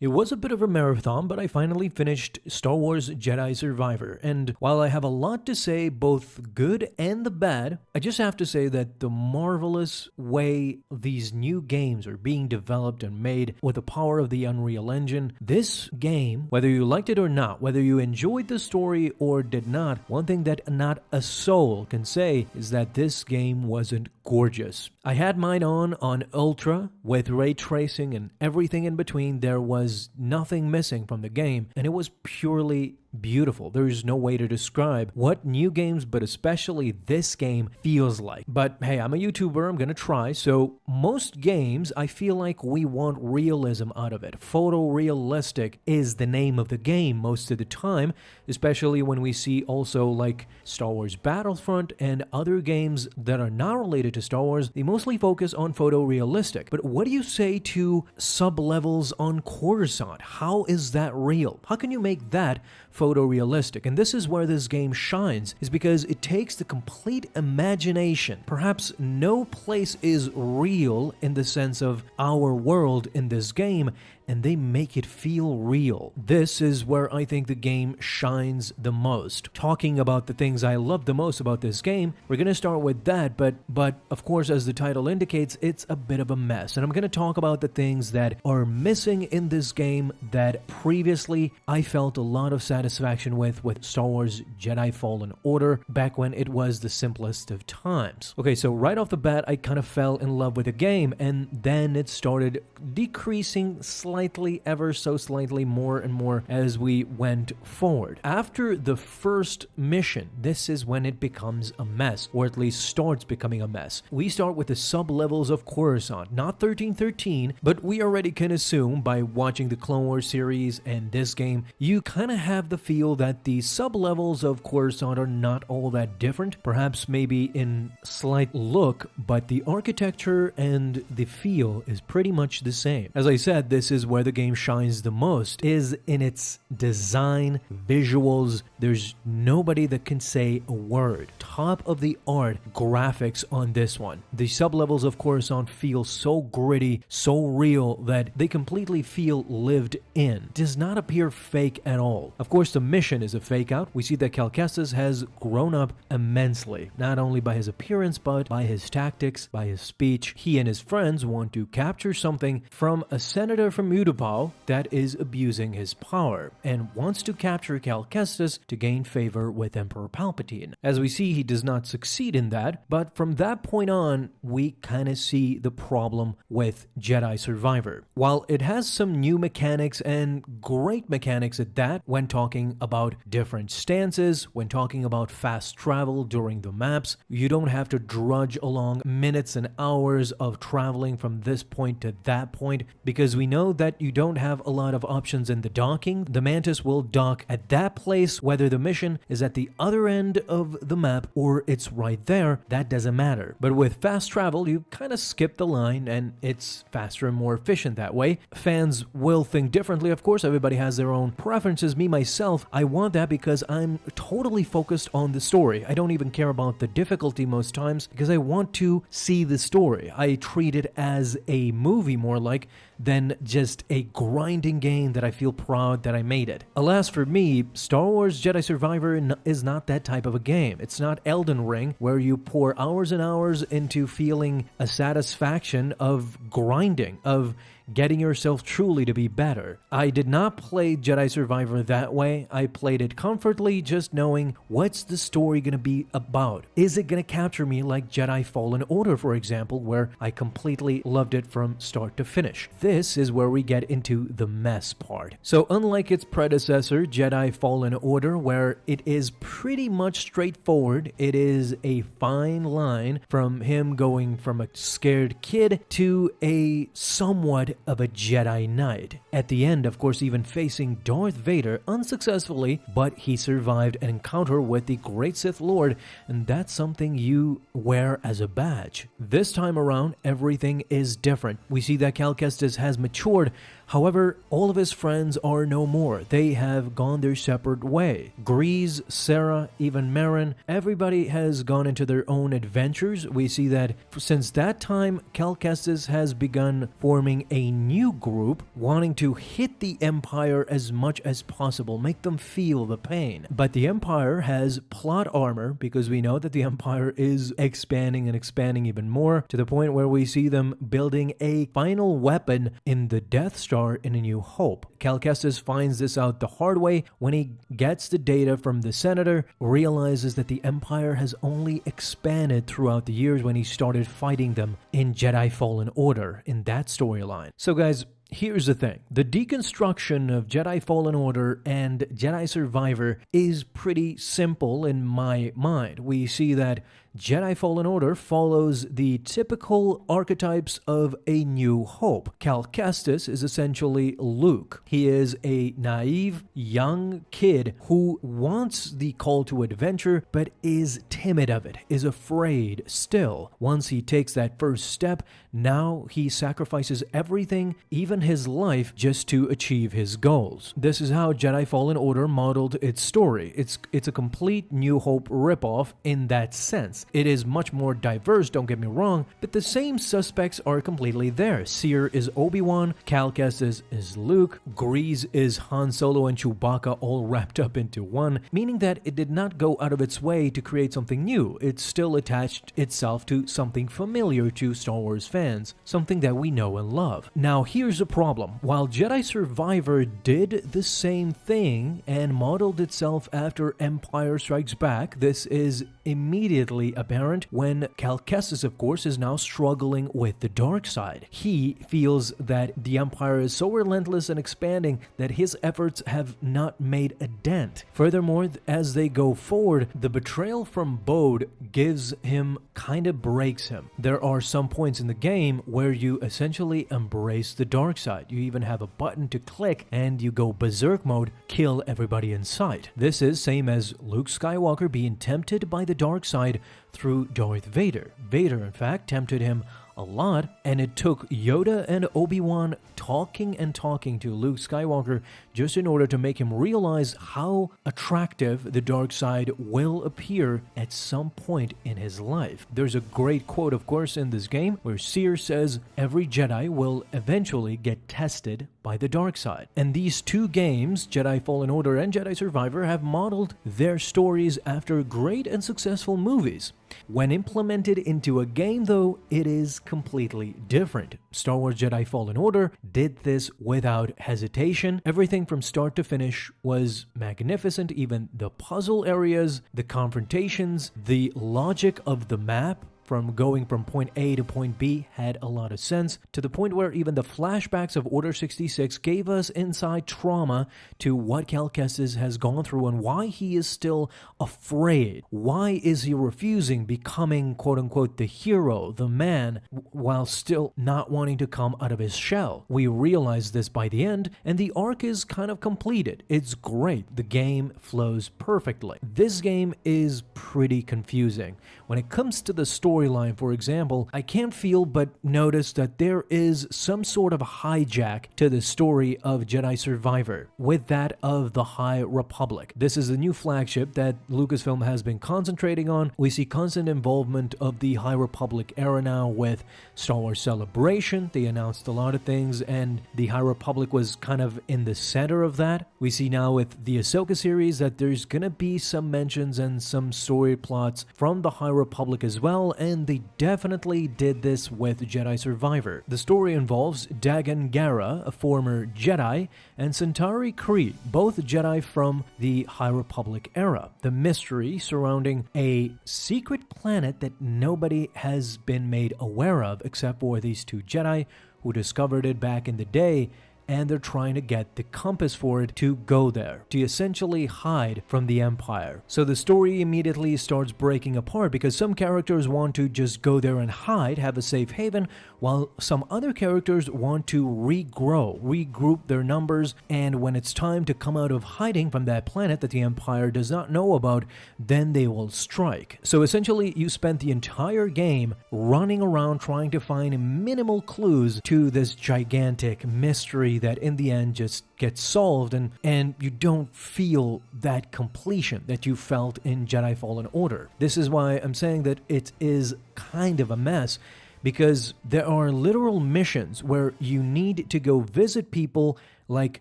It was a bit of a marathon, but I finally finished Star Wars Jedi Survivor, and while I have a lot to say, both good and the bad, I just have to say that the marvelous way these new games are being developed and made with the power of the Unreal Engine, this game, whether you liked it or not, whether you enjoyed the story or did not, one thing that not a soul can say is that this game wasn't gorgeous. I had mine on Ultra with ray tracing and everything in between. There was nothing missing from the game, and it was purely beautiful. There is no way to describe what new games, but especially this game, feels like. But hey, I'm a YouTuber, I'm gonna try. So most games, I feel like we want realism out of it. Photorealistic is the name of the game most of the time, especially when we see also like Star Wars Battlefront and other games that are not related to Star Wars. They mostly focus on photorealistic. But what do you say to sub-levels on Coruscant? How is that real? How can you make that photorealistic? And this is where this game shines, is because it takes the complete imagination. Perhaps no place is real in the sense of our world in this game, and they make it feel real. This is where I think the game shines the most. Talking about the things I love the most about this game, we're going to start with that, but of course, as the title indicates, it's a bit of a mess. And I'm going to talk about the things that are missing in this game that previously I felt a lot of satisfaction with Star Wars Jedi Fallen Order back when it was the simplest of times. Okay, so right off the bat, I kind of fell in love with the game, and then it started decreasing slightly, ever so slightly more and more as we went forward. After the first mission, this is when it becomes a mess, or at least starts becoming a mess. We start with the sub-levels of Coruscant, not 1313, but we already can assume by watching the Clone Wars series and this game, you kind of have the feel that the sub-levels of Coruscant are not all that different, perhaps maybe in slight look, but the architecture and the feel is pretty much the same. As I said, this is where the game shines the most, is in its design, visuals. There's nobody that can say a word. Top of the art graphics on this one. The sub-levels of Coruscant feel so gritty, so real that they completely feel lived in. Does not appear fake at all. Of course, the mission is a fake out. We see that Cal Kestis has grown up immensely, not only by his appearance, but by his tactics, by his speech. He and his friends want to capture something from a senator from Utapau that is abusing his power, and wants to capture Cal Kestis to gain favor with Emperor Palpatine. As we see, he does not succeed in that, but from that point on, we kind of see the problem with Jedi Survivor. While it has some new mechanics and great mechanics at that, when talking about different stances, when talking about fast travel during the maps, you don't have to drudge along minutes and hours of traveling from this point to that point, because we know that you don't have a lot of options in the docking. The Mantis will dock at that place, whether the mission is at the other end of the map or it's right there, that doesn't matter. But with fast travel, you kind of skip the line and it's faster and more efficient that way. Fans will think differently, of course, everybody has their own preferences. Me, myself, I want that because I'm totally focused on the story. I don't even care about the difficulty most times because I want to see the story. I treat it as a movie more like than just a grinding game that I feel proud that I made it. Alas for me, Star Wars Jedi Survivor is not that type of a game. It's not Elden Ring, where you pour hours and hours into feeling a satisfaction of grinding, of getting yourself truly to be better. I did not play Jedi Survivor that way. I played it comfortably, just knowing what's the story going to be about. Is it going to capture me like Jedi Fallen Order, for example, where I completely loved it from start to finish? This is where we get into the mess part. So unlike its predecessor, Jedi Fallen Order, where it is pretty much straightforward, it is a fine line from him going from a scared kid to a somewhat of a Jedi Knight. At the end, of course, even facing Darth Vader unsuccessfully, but he survived an encounter with the Great Sith Lord, and that's something you wear as a badge. This time around, everything is different. We see that Cal Kestis has matured. However, all of his friends are no more. They have gone their separate way. Grease, Sarah, even Marin, everybody has gone into their own adventures. We see that since that time, Cal Kestis has begun forming a new group, wanting to hit the Empire as much as possible, make them feel the pain. But the Empire has plot armor, because we know that the Empire is expanding and expanding even more, to the point where we see them building a final weapon in the Death Star in A New Hope. Cal Kestis finds this out the hard way when he gets the data from the Senator, realizes that the Empire has only expanded throughout the years when he started fighting them in Jedi Fallen Order in that storyline. So guys, here's the thing. The deconstruction of Jedi Fallen Order and Jedi Survivor is pretty simple in my mind. We see that Jedi Fallen Order follows the typical archetypes of A New Hope. Cal Kestis is essentially Luke. He is a naive, young kid who wants the call to adventure, but is timid of it, is afraid still. Once he takes that first step, now he sacrifices everything, even his life, just to achieve his goals. This is how Jedi Fallen Order modeled its story. It's a complete New Hope ripoff in that sense. It is much more diverse, don't get me wrong, but the same suspects are completely there. Seer is Obi-Wan, Cal Kestis is Luke, Grease is Han Solo and Chewbacca all wrapped up into one, meaning that it did not go out of its way to create something new. It still attached itself to something familiar to Star Wars fans, something that we know and love. Now here's the problem. While Jedi Survivor did the same thing and modeled itself after Empire Strikes Back, this is immediately apparent when Cal Kestis, of course, is now struggling with the dark side. He feels that the Empire is so relentless and expanding that his efforts have not made a dent. Furthermore, as they go forward, the betrayal from Bode breaks him. There are some points in the game where you essentially embrace the dark side. You even have a button to click and you go berserk mode, kill everybody in sight. This is same as Luke Skywalker being tempted by the dark side through Darth Vader. Vader, in fact, tempted him a lot, and it took Yoda and Obi-Wan talking to Luke Skywalker just in order to make him realize how attractive the dark side will appear at some point in his life. There's a great quote, of course, in this game where Seer says every Jedi will eventually get tested by the dark side. And these two games, Jedi Fallen Order and Jedi Survivor, have modeled their stories after great and successful movies. When implemented into a game, though, it is completely different. Star Wars Jedi Fallen Order did this without hesitation. Everything from start to finish was magnificent, even the puzzle areas, the confrontations, the logic of the map, from going from point A to point B had a lot of sense, to the point where even the flashbacks of Order 66 gave us inside trauma to what Cal Kestis has gone through and why he is still afraid. Why is he refusing becoming, quote-unquote, the hero, the man, while still not wanting to come out of his shell? We realize this by the end, and the arc is kind of completed. It's great. The game flows perfectly. This game is pretty confusing. When it comes to the storyline, for example, I can't feel but notice that there is some sort of hijack to the story of Jedi Survivor with that of the High Republic. This is a new flagship that Lucasfilm has been concentrating on. We see constant involvement of the High Republic era now with Star Wars Celebration. They announced a lot of things and the High Republic was kind of in the center of that. We see now with the Ahsoka series that there's gonna be some mentions and some story plots from the High Republic as well, and they definitely did this with Jedi Survivor. The story involves Dagan Gera, a former Jedi, and Centauri Khri, both Jedi from the High Republic era. The mystery surrounding a secret planet that nobody has been made aware of except for these two Jedi who discovered it back in the day, and they're trying to get the compass for it to go there, to essentially hide from the Empire. So the story immediately starts breaking apart because some characters want to just go there and hide, have a safe haven, while some other characters want to regroup their numbers, and when it's time to come out of hiding from that planet that the Empire does not know about, then they will strike. So essentially, you spent the entire game running around trying to find minimal clues to this gigantic mystery that in the end just gets solved, and you don't feel that completion that you felt in Jedi Fallen Order. This is why I'm saying that it is kind of a mess, because there are literal missions where you need to go visit people like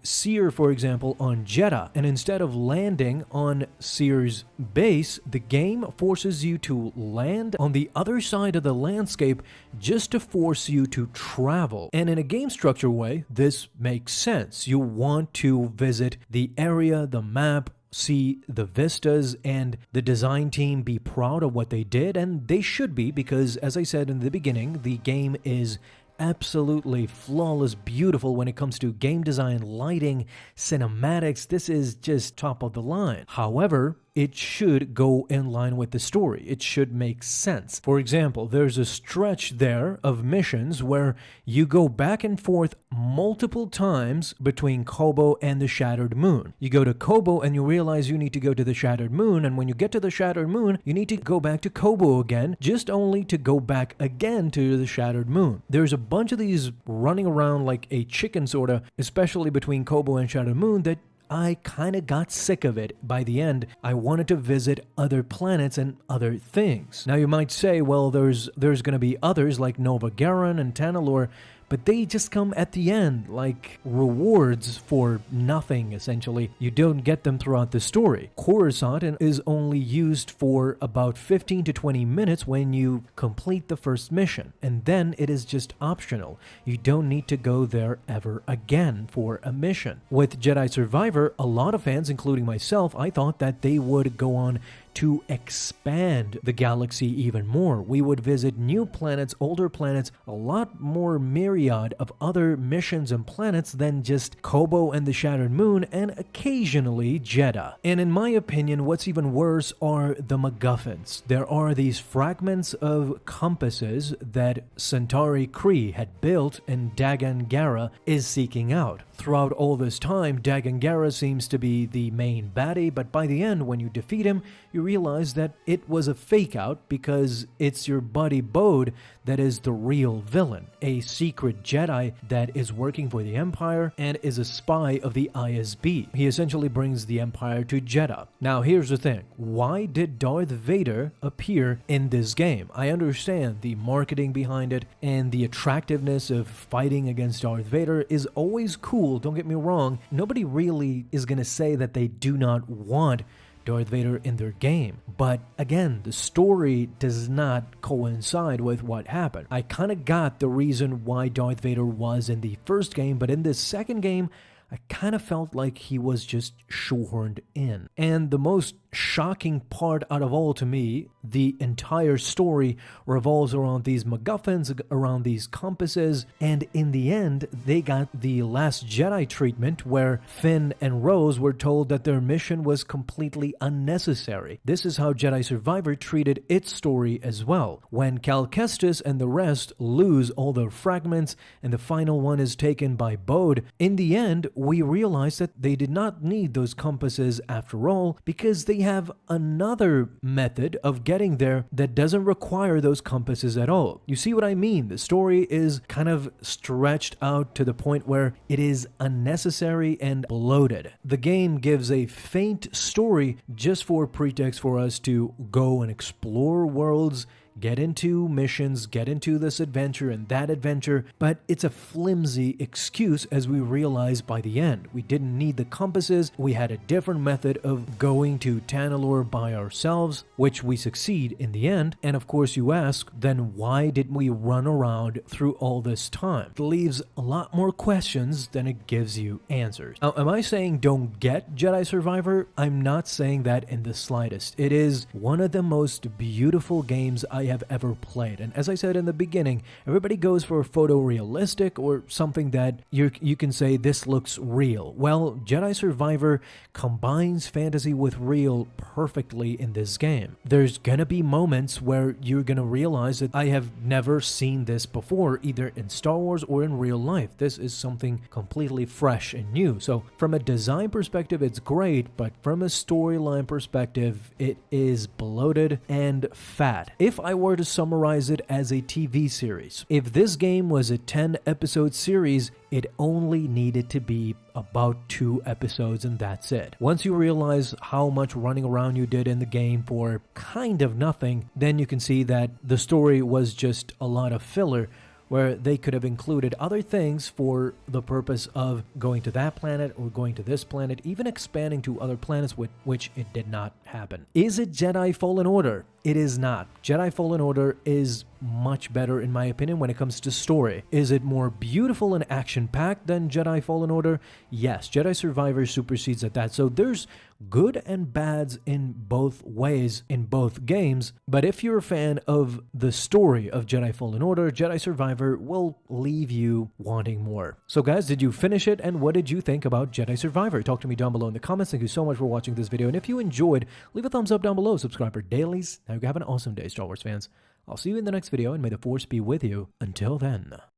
Seer, for example, on Jedha, and instead of landing on Seer's base, the game forces you to land on the other side of the landscape just to force you to travel. And in a game structure way, this makes sense. You want to visit the area, the map, see the vistas, and the design team be proud of what they did, and they should be, because as I said in the beginning, the game is absolutely flawless, beautiful when it comes to game design, lighting, cinematics. This is just top of the line. However, it should go in line with the story. It should make sense. For example, there's a stretch there of missions where you go back and forth multiple times between Kobo and the Shattered Moon. You go to Kobo and you realize you need to go to the Shattered Moon, and when you get to the Shattered Moon, you need to go back to Kobo again, just only to go back again to the Shattered Moon. There's a bunch of these running around like a chicken sorta, especially between Kobo and Shattered Moon, that I kind of got sick of it. By the end, I wanted to visit other planets and other things. Now you might say, well, there's going to be others like Nova Garan and Tanalorr, but they just come at the end, like rewards for nothing, essentially. You don't get them throughout the story. Coruscant is only used for about 15 to 20 minutes when you complete the first mission, and then it is just optional. You don't need to go there ever again for a mission. With Jedi Survivor, a lot of fans, including myself, I thought that they would go on to expand the galaxy even more. We would visit new planets, older planets, a lot more myriad of other missions and planets than just Kobo and the Shattered Moon, and occasionally Jedha. And in my opinion, what's even worse are the MacGuffins. There are these fragments of compasses that Centauri Kree had built and Dagan Gera is seeking out. Throughout all this time, Dagan Gera seems to be the main baddie, but by the end, when you defeat him, you realize that it was a fake out because it's your buddy Bode that is the real villain, a secret Jedi that is working for the Empire and is a spy of the ISB. He essentially brings the Empire to Jedha. Now here's the thing, why did Darth Vader appear in this game? I understand the marketing behind it and the attractiveness of fighting against Darth Vader is always cool, don't get me wrong. Nobody really is going to say that they do not want Darth Vader in their game. But again, the story does not coincide with what happened. I kind of got the reason why Darth Vader was in the first game, but in this second game, I kind of felt like he was just shoehorned in. And the most shocking part out of all to me, the entire story revolves around these MacGuffins, around these compasses, and in the end, they got the Last Jedi treatment where Finn and Rose were told that their mission was completely unnecessary. This is how Jedi Survivor treated its story as well. When Cal Kestis and the rest lose all their fragments and the final one is taken by Bode, in the end, we realize that they did not need those compasses after all, because they have another method of getting there that doesn't require those compasses at all. You see what I mean? The story is kind of stretched out to the point where it is unnecessary and bloated. The game gives a faint story just for pretext for us to go and explore worlds, get into missions, get into this adventure and that adventure, but it's a flimsy excuse as we realize by the end. We didn't need the compasses, we had a different method of going to Tanalorr by ourselves, which we succeed in the end, and of course you ask, then why didn't we run around through all this time? It leaves a lot more questions than it gives you answers. Now, am I saying don't get Jedi Survivor? I'm not saying that in the slightest. It is one of the most beautiful games I have ever played. And as I said in the beginning, everybody goes for photorealistic or something that you can say this looks real. Well, Jedi Survivor combines fantasy with real perfectly in this game. There's gonna be moments where you're gonna realize that I have never seen this before, either in Star Wars or in real life. This is something completely fresh and new. So from a design perspective, it's great, but from a storyline perspective, it is bloated and fat. If I were to summarize it as a TV series. If this game was a 10-episode series, it only needed to be about 2 episodes and that's it. Once you realize how much running around you did in the game for kind of nothing, then you can see that the story was just a lot of filler, where they could have included other things for the purpose of going to that planet or going to this planet, even expanding to other planets, which it did not happen. Is it Jedi Fallen Order? It is not. Jedi Fallen Order is much better in my opinion when it comes to story. Is it more beautiful and action-packed than Jedi Fallen Order? Yes, Jedi Survivor supersedes at that. So there's good and bads in both ways in both games, but if you're a fan of the story of Jedi Fallen Order, Jedi Survivor will leave you wanting more. So guys, did you finish it and what did you think about Jedi Survivor? Talk to me down below in the comments. Thank you so much for watching this video, and if you enjoyed, leave a thumbs up down below, subscribe for dailies. Now you have an awesome day, Star Wars fans. I'll see you in the next video, and may the Force be with you. Until then.